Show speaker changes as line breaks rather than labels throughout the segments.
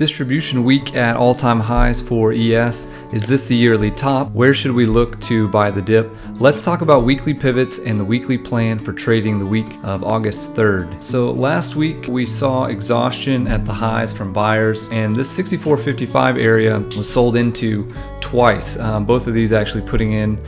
Distribution week at all-time highs for ES. Is this the yearly top? Where should we look to buy the dip? Let's talk about weekly pivots and the weekly plan for trading the week of August 3rd. So last week we saw exhaustion at the highs from buyers, and this 64.55 area was sold into twice. Both of these actually putting in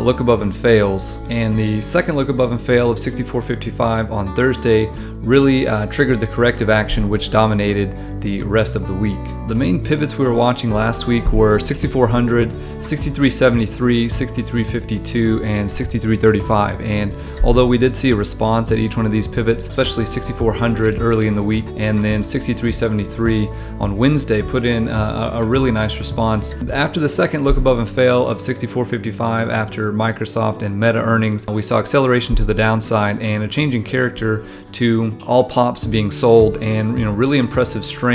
look above and fails. And the second look above and fail of 64.55 on Thursday really triggered the corrective action which dominated the rest of the week. The main pivots we were watching last week were 6400, 6373, 6352, and 6335. And although we did see a response at each one of these pivots, especially 6400 early in the week, and then 6373 on Wednesday put in a really nice response. After the second look above and fail of 64.55 after Microsoft and Meta earnings, we saw acceleration to the downside and a change in character to all pops being sold, and really impressive strength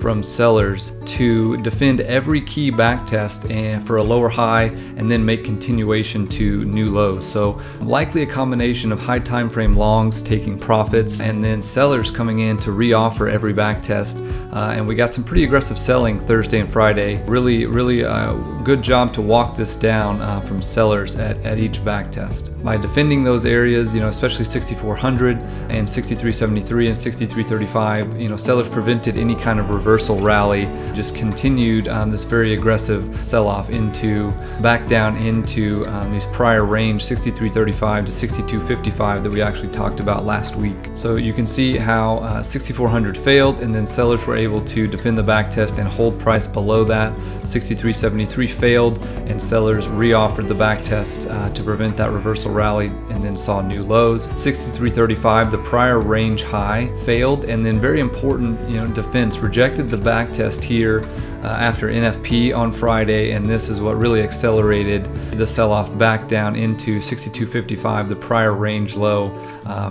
from sellers to defend every key backtest and for a lower high and then make continuation to new lows. So likely a combination of high time frame longs taking profits and then sellers coming in to reoffer every backtest. And we got some pretty aggressive selling Thursday and Friday. Really good job to walk this down from sellers at each backtest. By defending those areas, especially 6400 and 6373 and 6335, sellers prevented any kind of reversal rally, just continued this very aggressive sell-off back down into these prior range 6335 to 6255 that we actually talked about last week. So you can see how 6400 failed, and then sellers were able to defend the backtest and hold price below that. 6373 failed, and sellers reoffered the backtest to prevent that reversal rally and then saw new lows. 6335, the prior range high, failed, and then very important defense, rejected the backtest here after NFP on Friday, and this is what really accelerated the sell-off back down into 62.55, the prior range low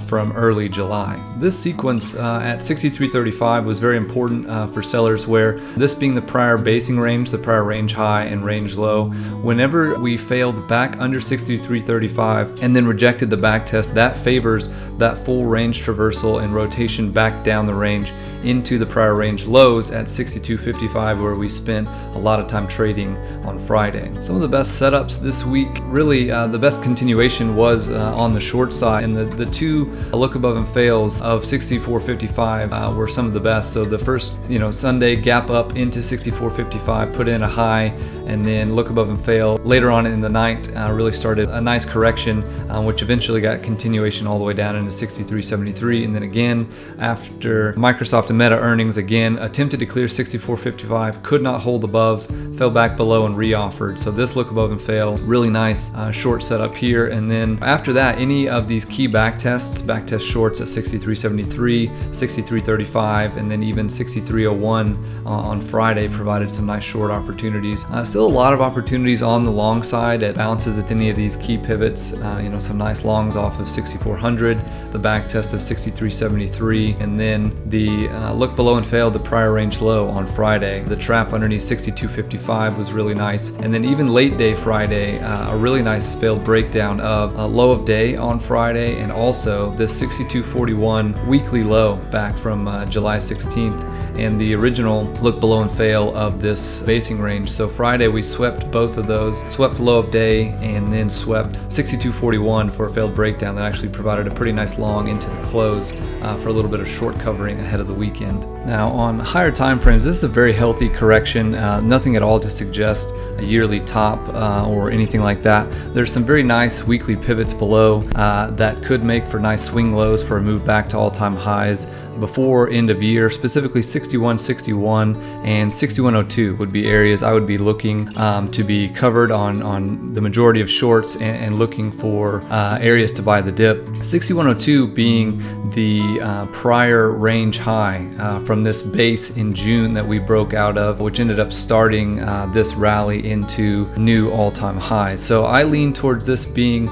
from early July. This sequence at 63.35 was very important for sellers, where this being the prior basing range, the prior range high and range low, whenever we failed back under 63.35 and then rejected the backtest, that favors that full range traversal and rotation back down the range into the prior range lows at 62.55, where we spent a lot of time trading on Friday. Some of the best setups this week, really the best continuation was on the short side, and the two look above and fails of 64.55 were some of the best. So the first Sunday gap up into 64.55, put in a high, and then look above and fail later on in the night really started a nice correction, which eventually got continuation all the way down into 63.73, and then again after Microsoft and Meta earnings, again attempted to clear 64.55, could not hold above, fell back below and reoffered. So this look above and fail, really nice short setup here. And then after that, any of these key backtest shorts at 63.73, 63.35, and then even 63.01 on Friday provided some nice short opportunities. Still a lot of opportunities on the long side at bounces at any of these key pivots. Some nice longs off of 6400, the backtest of 63.73, and then the look below and failed the prior range low on Friday. The trap underneath 62.55 was really nice, and then even late day Friday, a really nice failed breakdown of a low of day on Friday, and also this 62.41 weekly low back from July 16th, and the original look below and fail of this basing range. So Friday we swept both of those, swept low of day and then swept 62.41 for a failed breakdown that actually provided a pretty nice long into the close for a little bit of short covering ahead of the weekend. Now on higher time frames, this is a very healthy correction, nothing at all to suggest a yearly top or anything like that. There's some very nice weekly pivots below that could make for nice swing lows for a move back to all-time highs before end of year. Specifically 61.61 and 61.02 would be areas I would be looking to be covered on the majority of shorts and looking for areas to buy the dip. 61.02 being the prior range high from this base in June that we broke out of, which ended up starting this rally into new all-time highs. So I lean towards this being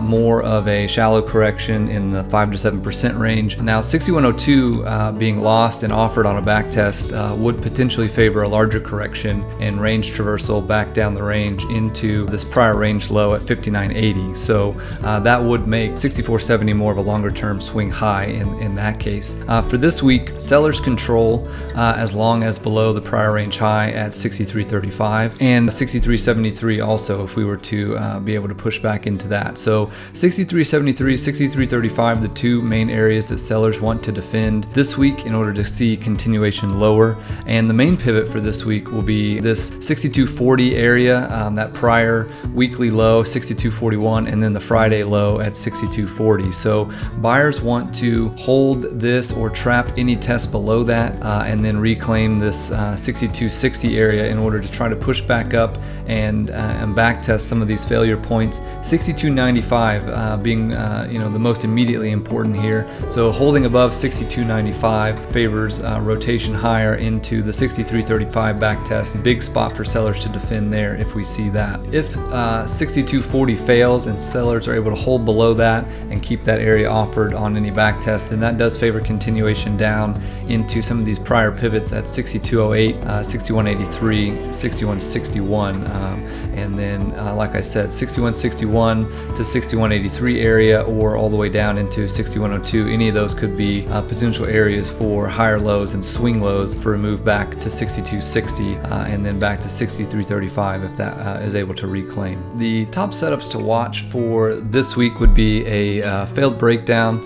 more of a shallow correction in the 5 to 7% range. Now 61.02 being lost and offered on a backtest would potentially favor a larger correction and range traversal back down the range into this prior range low at 59.80. So that would make 64.70 more of a longer term swing high high in that case. For this week, sellers control as long as below the prior range high at 63.35 and 63.73 also if we were to be able to push back into that. So 63.73, 63.35, the two main areas that sellers want to defend this week in order to see continuation lower. And the main pivot for this week will be this 62.40 area, that prior weekly low 62.41, and then the Friday low at 62.40. So buyers want to hold this or trap any test below that and then reclaim this 62.60 area in order to try to push back up and back test some of these failure points. 62.95 being the most immediately important here. So holding above 62.95 favors rotation higher into the 63.35 back test. Big spot for sellers to defend there if we see that. If 62.40 fails and sellers are able to hold below that and keep that area offered on any back test, then that does favor continuation down into some of these prior pivots at 62.08, 61.83, 61.61, and then like I said, 61.61 to 61.83 area, or all the way down into 61.02. Any of those could be potential areas for higher lows and swing lows for a move back to 62.60 and then back to 63.35 if that is able to reclaim. The top setups to watch for this week would be a failed breakdown,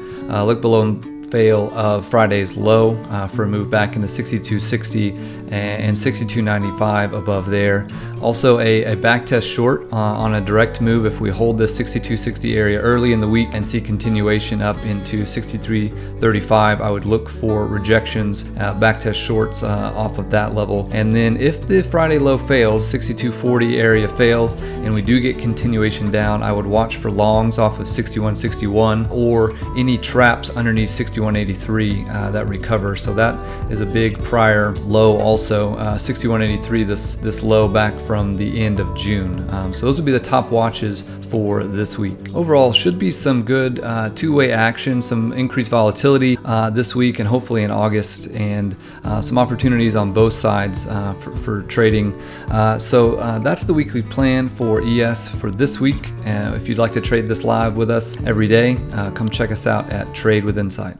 look below and fail of Friday's low for a move back into 62.60 and 62.95 above there. Also a back test short on a direct move if we hold this 62.60 area early in the week and see continuation up into 63.35. I would look for rejections, back test shorts off of that level. And then if the Friday low fails, 62.40 area fails, and we do get continuation down, I would watch for longs off of 61.61 or any traps underneath 61.83 that recover. So that is a big prior low also, 61.83, this low back from the end of June. So those would be the top watches for this week. Overall, should be some good two-way action, some increased volatility this week and hopefully in August, and some opportunities on both sides for trading. So that's the weekly plan for ES for this week. If you'd like to trade this live with us every day, come check us out at Trade with Insight.